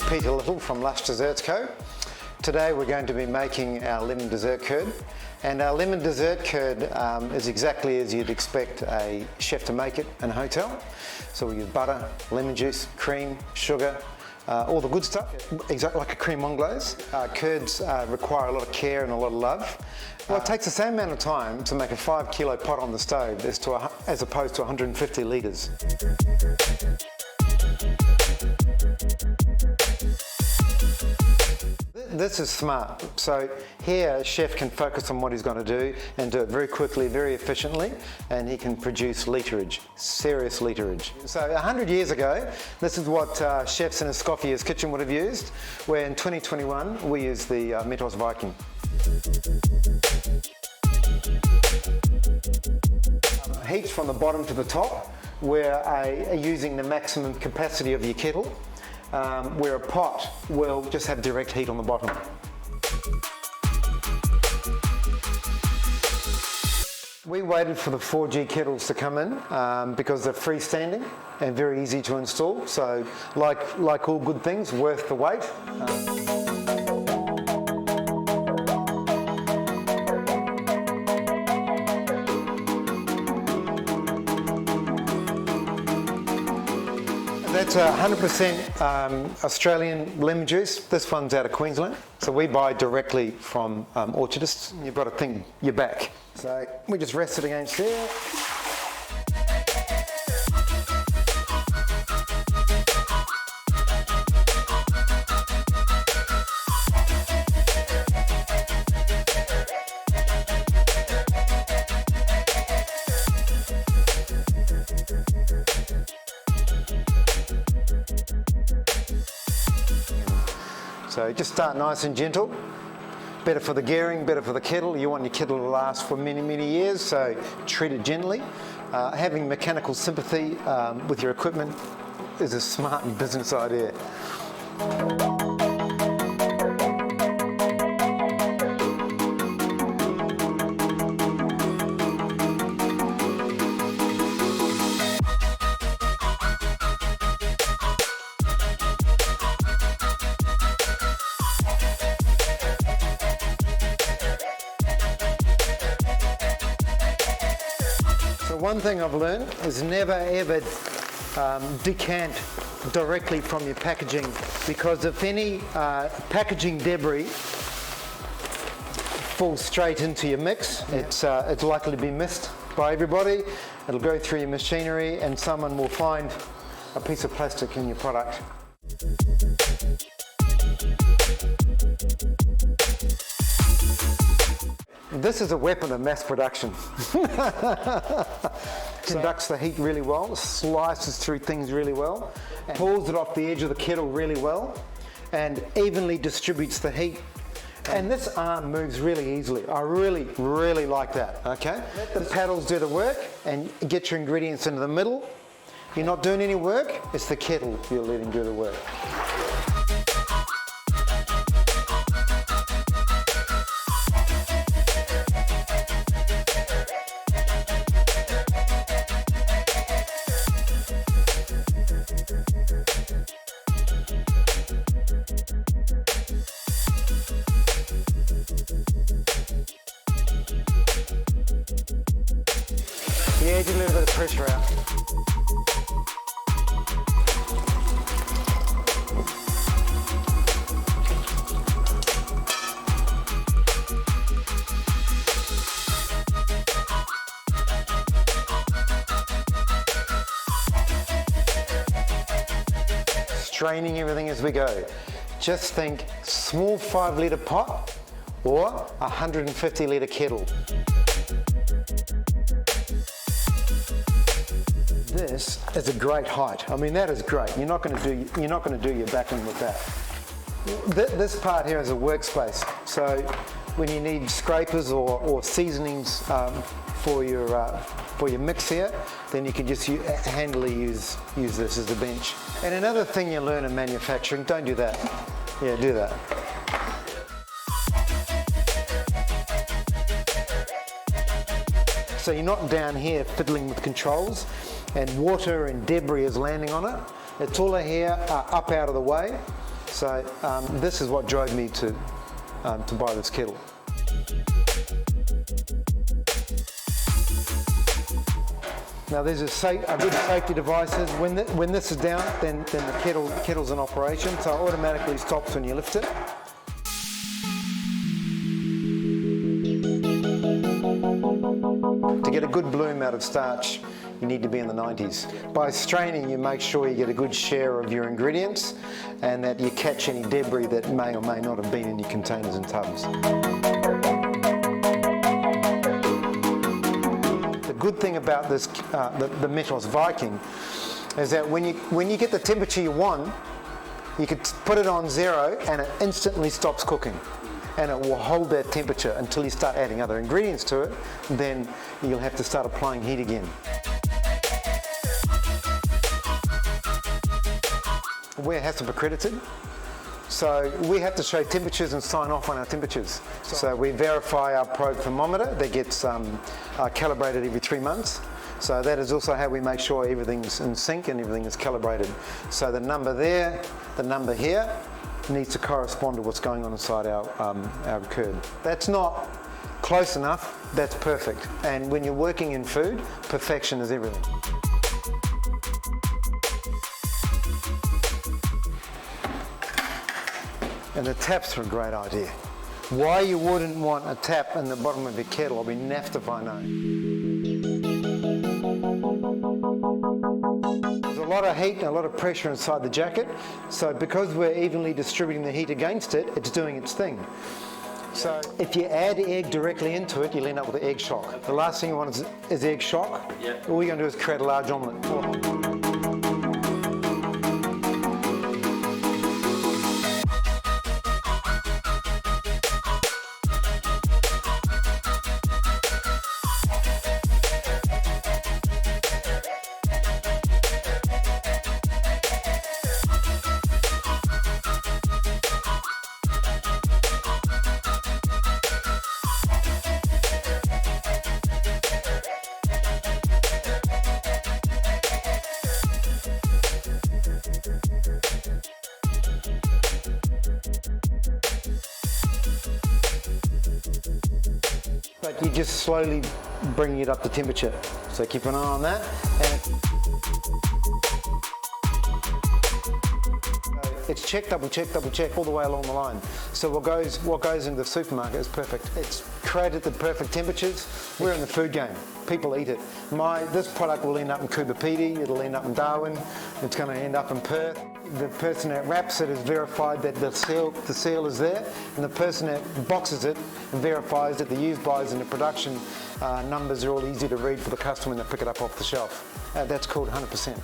Peter Little from Lush Desserts Co. Today we're going to be making our lemon dessert curd. And our lemon dessert curd is exactly as you'd expect a chef to make it in a hotel. So we use butter, lemon juice, cream, sugar, all the good stuff, exactly like a creme anglaise. Curds require a lot of care and a lot of love. Well, it takes the same amount of time to make a 5 kilo pot on the stove as opposed to 150 litres. This is smart. So here a chef can focus on what he's going to do and do it very quickly, very efficiently, and he can produce literage, serious literage. So 100 years ago, this is what chefs in a Scoffier's kitchen would have used, where in 2021 we use the Metos Viking. Heat from the bottom to the top, we're using the maximum capacity of your kettle. Where a pot will just have direct heat on the bottom. We waited for the 4G kettles to come in because they're freestanding and very easy to install. So like all good things, worth the wait. That's 100% Australian lemon juice. This one's out of Queensland. So we buy directly from orchardists. You've got to think your back. So we just rest it against there. So just start nice and gentle. Better for the gearing, better for the kettle. You want your kettle to last for many, many years, so treat it gently. Having mechanical sympathy with your equipment is a smart business idea. One thing I've learned is never ever decant directly from your packaging, because if any packaging debris falls straight into your mix, it's likely to be missed by everybody. It'll go through your machinery and someone will find a piece of plastic in your product. This is a weapon of mass production. Conducts the heat really well, slices through things really well, pulls it off the edge of the kettle really well, and evenly distributes the heat. And this arm moves really easily. I really, really like that, okay? Let the paddles do the work and get your ingredients into the middle. You're not doing any work, it's the kettle you're letting do the work. Yeah, get a little bit of pressure out. Straining everything as we go. Just think small 5 litre pot or 150 litre kettle. This is a great height. I mean, that is great. You're not going to do your backing with that. This part here is a workspace. So when you need scrapers or seasonings for your mix here, then you can just handily use this as a bench. And another thing you learn in manufacturing, don't do that. Yeah, do that. So you're not down here fiddling with controls and water and debris is landing on it. It's all here up out of the way. So this is what drove me to buy this kettle. Now these are good safety devices. When this is down, then the kettle's in operation, so it automatically stops when you lift it. To get a good bloom out of starch, you need to be in the 90s. By straining, you make sure you get a good share of your ingredients and that you catch any debris that may or may not have been in your containers and tubs. The good thing about this, the Metos Viking, is that when you get the temperature you want, you can put it on 0 and it instantly stops cooking. And it will hold that temperature until you start adding other ingredients to it, then you'll have to start applying heat again. We're HACCP accredited, so we have to show temperatures and sign off on our temperatures. So we verify our probe thermometer that gets calibrated every 3 months. So that is also how we make sure everything's in sync and everything is calibrated. So the number there, the number here, needs to correspond to what's going on inside our curd. That's not close enough, that's perfect. And when you're working in food, perfection is everything. And the taps are a great idea. Why you wouldn't want a tap in the bottom of your kettle, I'll be naffed if I know. There's a lot of heat and a lot of pressure inside the jacket, so because we're evenly distributing the heat against it, it's doing its thing. So if you add egg directly into it, you'll end up with an egg shock. The last thing you want is egg shock. Yep. All you're going to do is create a large omelette. But you just slowly bring it up to temperature. So keep an eye on that. It's check, double check all the way along the line. So what goes into the supermarket is perfect. It's created the perfect temperatures. We're in the food game. People eat it. This product will end up in Coober Pedy, it'll end up in Darwin, it's going to end up in Perth. The person that wraps it has verified that the seal is there, and the person that boxes it verifies that the use buys and the production numbers are all easy to read for the customer when they pick it up off the shelf. That's called 100%.